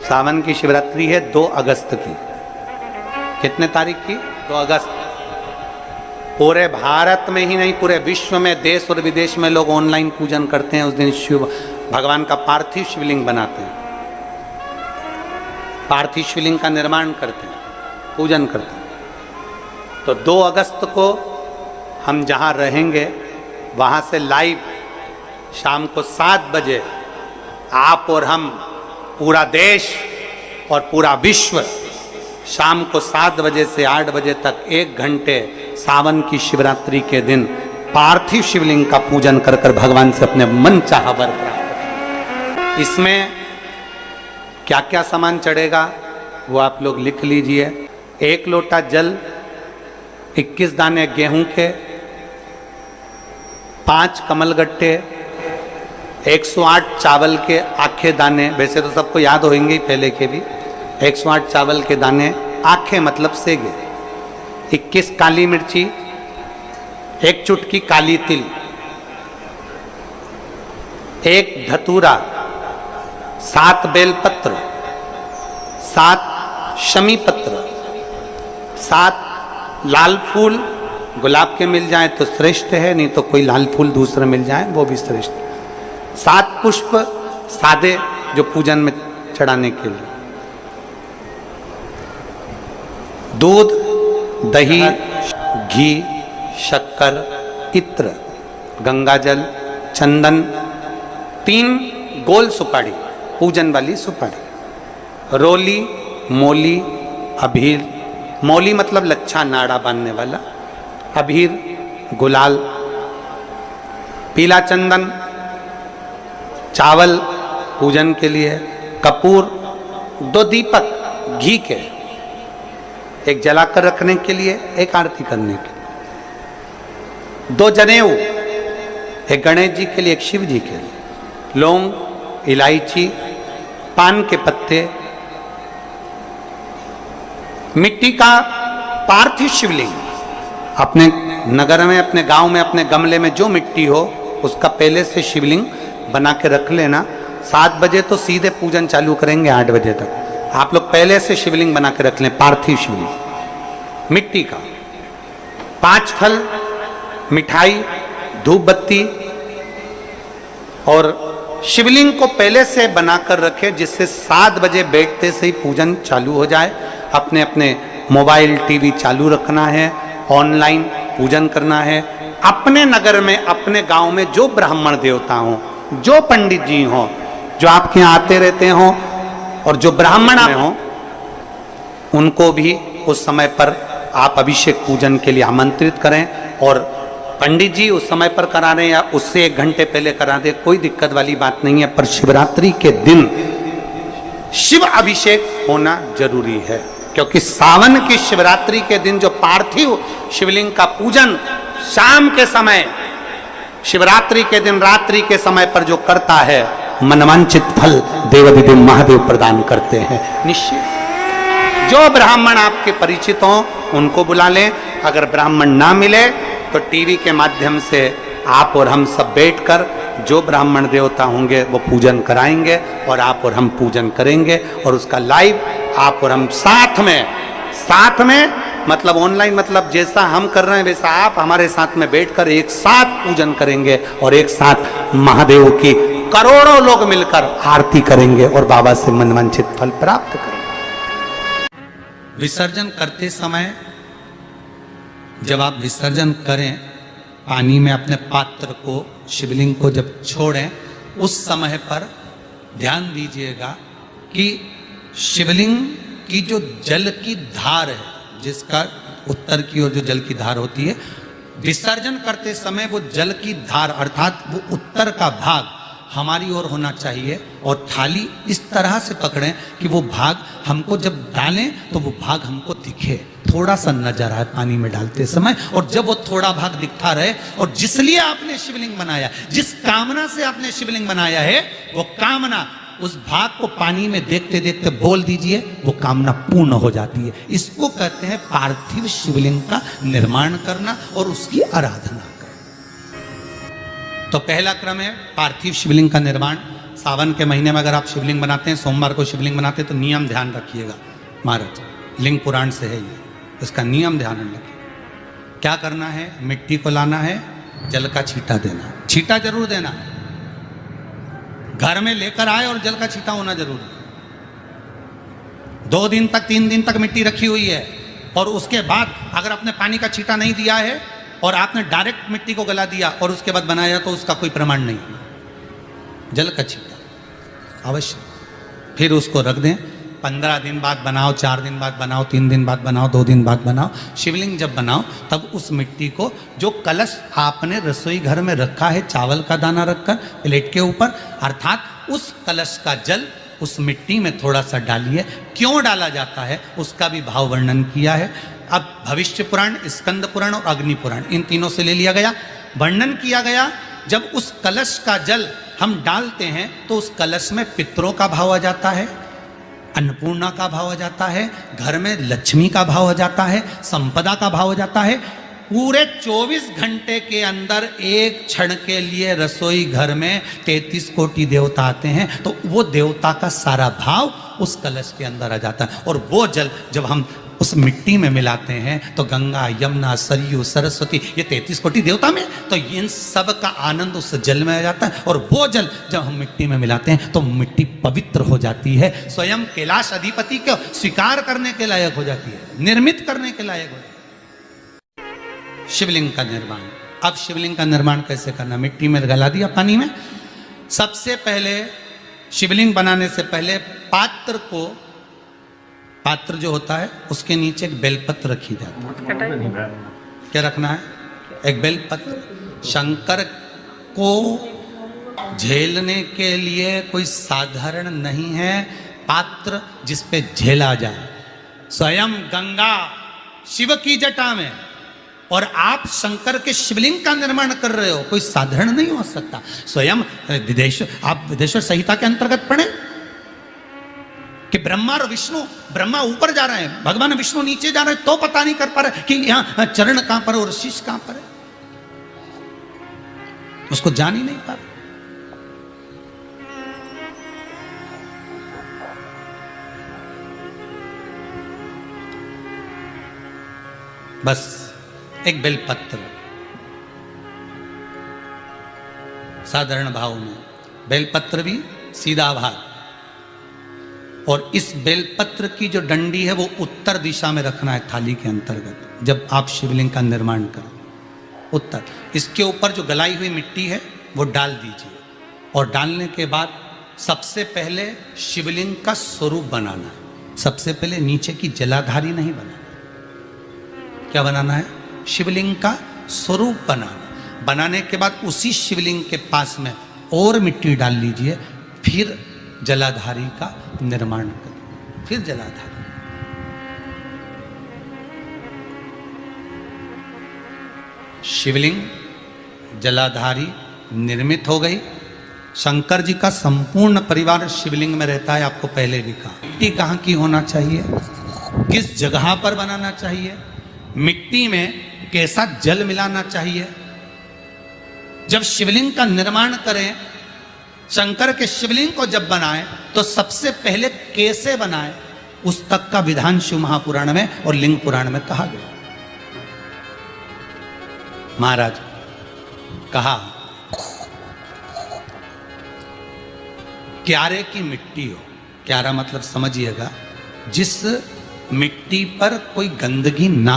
सावन की शिवरात्रि है 2 अगस्त की। कितने तारीख की? 2 अगस्त। पूरे भारत में ही नहीं, पूरे विश्व में, देश और विदेश में लोग ऑनलाइन पूजन करते हैं। उस दिन शिव भगवान का पार्थिव शिवलिंग बनाते हैं, पार्थिव शिवलिंग का निर्माण करते हैं, पूजन करते हैं। तो 2 अगस्त को हम जहाँ रहेंगे वहाँ से लाइव शाम को 7 बजे आप और हम, पूरा देश और पूरा विश्व, शाम को 7 बजे से 8 बजे तक 1 घंटे सावन की शिवरात्रि के दिन पार्थिव शिवलिंग का पूजन कर कर भगवान से अपने मन चाहा वर प्राप्त। इसमें क्या क्या सामान चढ़ेगा वो आप लोग लिख लीजिए। 1 लोटा जल, 21 दाने गेहूं के, 5 कमलगट्टे, 108 चावल के आखे दाने, वैसे तो सबको याद होंगे ही पहले के भी। 108 चावल के दाने, आखे मतलब सेगे, 21 काली मिर्ची, 1 चुटकी काली तिल, 1 धतूरा, 7 बेलपत्र, 7 शमी पत्र, 7 लाल फूल, गुलाब के मिल जाए तो श्रेष्ठ है, नहीं तो कोई लाल फूल दूसरा मिल जाए वो भी श्रेष्ठ। 7 पुष्प सादे जो पूजन में चढ़ाने के लिए, दूध, दही, घी, शक्कर, इत्र, गंगाजल, चंदन, 3 गोल सुपारी, पूजन वाली सुपारी, रोली, मोली, अभीर, मोली मतलब लच्छा नाड़ा बांधने वाला, अभीर, गुलाल, पीला चंदन, चावल पूजन के लिए, कपूर, 2 दीपक घी के, 1 जलाकर रखने के लिए, 1 आरती करने के लिए, 2 जनेऊ, 1 गणेश जी के लिए, 1 शिव जी के लिए, लौंग, इलायची, पान के पत्ते, मिट्टी का पार्थिव शिवलिंग। अपने नगर में, अपने गांव में, अपने गमले में जो मिट्टी हो उसका पहले से शिवलिंग बना के रख लेना। 7 बजे तो सीधे पूजन चालू करेंगे, 8 बजे तक आप लोग पहले से शिवलिंग बना के रख लें, पार्थिव शिवलिंग मिट्टी का। 5 फल, मिठाई, धूप बत्ती, और शिवलिंग को पहले से बनाकर रखें जिससे 7 बजे बैठते से ही पूजन चालू हो जाए। अपने अपने मोबाइल, टीवी चालू रखना है, ऑनलाइन पूजन करना है। अपने नगर में, अपने गांव में जो ब्राह्मण देवता हों, जो पंडित जी हों, जो आपके यहाँ आते रहते हों, और जो ब्राह्मण हों, उनको भी उस समय पर आप अभिषेक पूजन के लिए आमंत्रित करें। और पंडित जी उस समय पर करा रहे या उससे 1 घंटे पहले करा दे, कोई दिक्कत वाली बात नहीं है। पर शिवरात्रि के दिन शिव अभिषेक होना जरूरी है, क्योंकि सावन की शिवरात्रि के दिन जो पार्थिव शिवलिंग का पूजन शाम के समय, शिवरात्रि के दिन रात्रि के समय पर जो करता है, मनवांचित फल देवाधिदेव महादेव प्रदान करते हैं निश्चित। जो ब्राह्मण आपके परिचित हों उनको बुला लें। अगर ब्राह्मण ना मिले तो टीवी के माध्यम से आप और हम सब बैठकर जो ब्राह्मण देवता होंगे वो पूजन कराएंगे, और आप और हम पूजन करेंगे, और उसका लाइव आप और हम साथ में मतलब ऑनलाइन, मतलब जैसा हम कर रहे हैं वैसा आप हमारे साथ में बैठकर एक साथ पूजन करेंगे, और एक साथ महादेव की करोड़ों लोग मिलकर आरती करेंगे और बाबा से मनवांछित फल प्राप्त करेंगे। विसर्जन करते समय जब आप विसर्जन करें, पानी में अपने पात्र को, शिवलिंग को जब छोड़ें, उस समय पर ध्यान दीजिएगा कि शिवलिंग की जो जल की धार है, जिसका उत्तर की ओर जो जल की धार होती है, विसर्जन करते समय वो जल की धार अर्थात वो उत्तर का भाग हमारी ओर होना चाहिए, और थाली इस तरह से पकड़ें कि वो भाग हमको जब डालें तो वो भाग हमको दिखे, थोड़ा सा नजर आए पानी में डालते समय। और जब वो थोड़ा भाग दिखता रहे, और जिसलिए आपने शिवलिंग बनाया, जिस कामना से आपने शिवलिंग बनाया है, वो कामना उस भाग को पानी में देखते देखते बोल दीजिए, वो कामना पूर्ण हो जाती है। इसको कहते हैं पार्थिव शिवलिंग का निर्माण करना और उसकी आराधना करना। तो पहला क्रम है पार्थिव शिवलिंग का निर्माण। सावन के महीने में अगर आप शिवलिंग बनाते हैं, सोमवार को शिवलिंग बनाते हैं, तो नियम ध्यान रखिएगा महाराज, लिंग पुराण से है ये, इसका नियम ध्यान रखिए। क्या करना है, मिट्टी को लाना है, जल का छींटा देना, छींटा जरूर देना, घर में लेकर आए और जल का छींटा होना जरूर है। 2 दिन तक 3 दिन तक मिट्टी रखी हुई है और उसके बाद अगर आपने पानी का छींटा नहीं दिया है और आपने डायरेक्ट मिट्टी को गला दिया और उसके बाद बनाया, तो उसका कोई प्रमाण नहीं। जल का छींटा अवश्य, फिर उसको रख दें। 15 दिन बाद बनाओ, 4 दिन बाद बनाओ, 3 दिन बाद बनाओ, 2 दिन बाद बनाओ। शिवलिंग जब बनाओ तब उस मिट्टी को, जो कलश आपने रसोई घर में रखा है चावल का दाना रखकर प्लेट के ऊपर, अर्थात उस कलश का जल उस मिट्टी में थोड़ा सा डालिए। क्यों डाला जाता है उसका भी भाव वर्णन किया है। अब भविष्य पुराण, स्कंद पुराण और अग्नि पुराण, इन तीनों से ले लिया गया, वर्णन किया गया। जब उस कलश का जल हम डालते हैं तो उस कलश में पितरों का भाव आ जाता है, अन्नपूर्णा का भाव आ जाता है, घर में लक्ष्मी का भाव आ जाता है, संपदा का भाव आ जाता है। पूरे 24 घंटे के अंदर एक क्षण के लिए रसोई घर में 33 कोटि देवता आते हैं, तो वो देवता का सारा भाव उस कलश के अंदर आ जाता है। और वो जल जब हम उस मिट्टी में मिलाते हैं तो गंगा, यमुना, सरयू, सरस्वती, ये 33 कोटि देवता में, तो इन सब का आनंद उस जल में आ जाता है। और वो जल जब हम मिट्टी में मिलाते हैं तो मिट्टी पवित्र हो जाती है, स्वयं कैलाश अधिपति को स्वीकार करने के लायक हो जाती है, निर्मित करने के लायक हो जाती है। शिवलिंग का निर्माण। अब शिवलिंग का निर्माण कैसे करना, मिट्टी में गला दिया पानी में। सबसे पहले शिवलिंग बनाने से पहले पात्र जो होता है उसके नीचे एक बेलपत्र रखी जाती है। क्या रखना है, एक बेलपत्र। शंकर को झेलने के लिए कोई साधारण नहीं है पात्र जिस पे झेला जाए। स्वयं गंगा शिव की जटा में, और आप शंकर के शिवलिंग का निर्माण कर रहे हो, कोई साधारण नहीं हो सकता। स्वयं आप विदेश्वर संहिता के अंतर्गत पढ़े कि ब्रह्मा और विष्णु, ब्रह्मा ऊपर जा रहे हैं, भगवान विष्णु नीचे जा रहे हैं, तो पता नहीं कर पा रहे कि यहां चरण कहां पर और शीश कहां पर है, उसको जान ही नहीं पा रहे। बस एक बेलपत्र साधारण भाव में, बेलपत्र भी सीधा भाग, और इस बेलपत्र की जो डंडी है वो उत्तर दिशा में रखना है थाली के अंतर्गत। जब आप शिवलिंग का निर्माण करें उत्तर, इसके ऊपर जो गलाई हुई मिट्टी है वो डाल दीजिए, और डालने के बाद सबसे पहले शिवलिंग का स्वरूप बनाना है। सबसे पहले नीचे की जलाधारी नहीं बनाना, क्या बनाना है, शिवलिंग का स्वरूप बनाना। बनाने के बाद उसी शिवलिंग के पास में और मिट्टी डाल लीजिए, फिर जलाधारी का निर्माण करिए, फिर जलाधारी। शिवलिंग जलाधारी निर्मित हो गई। शंकर जी का संपूर्ण परिवार शिवलिंग में रहता है, आपको पहले भी कहा। मिट्टी कहाँ की होना चाहिए, किस जगह पर बनाना चाहिए, मिट्टी में कैसा जल मिलाना चाहिए। जब शिवलिंग का निर्माण करें, शंकर के शिवलिंग को जब बनाएं, तो सबसे पहले कैसे बनाएं, उस तक का विधान शिव महापुराण में और लिंग पुराण में कहा गया। महाराज कहा, क्यारे की मिट्टी हो, क्यारा मतलब समझिएगा जिस मिट्टी पर कोई गंदगी ना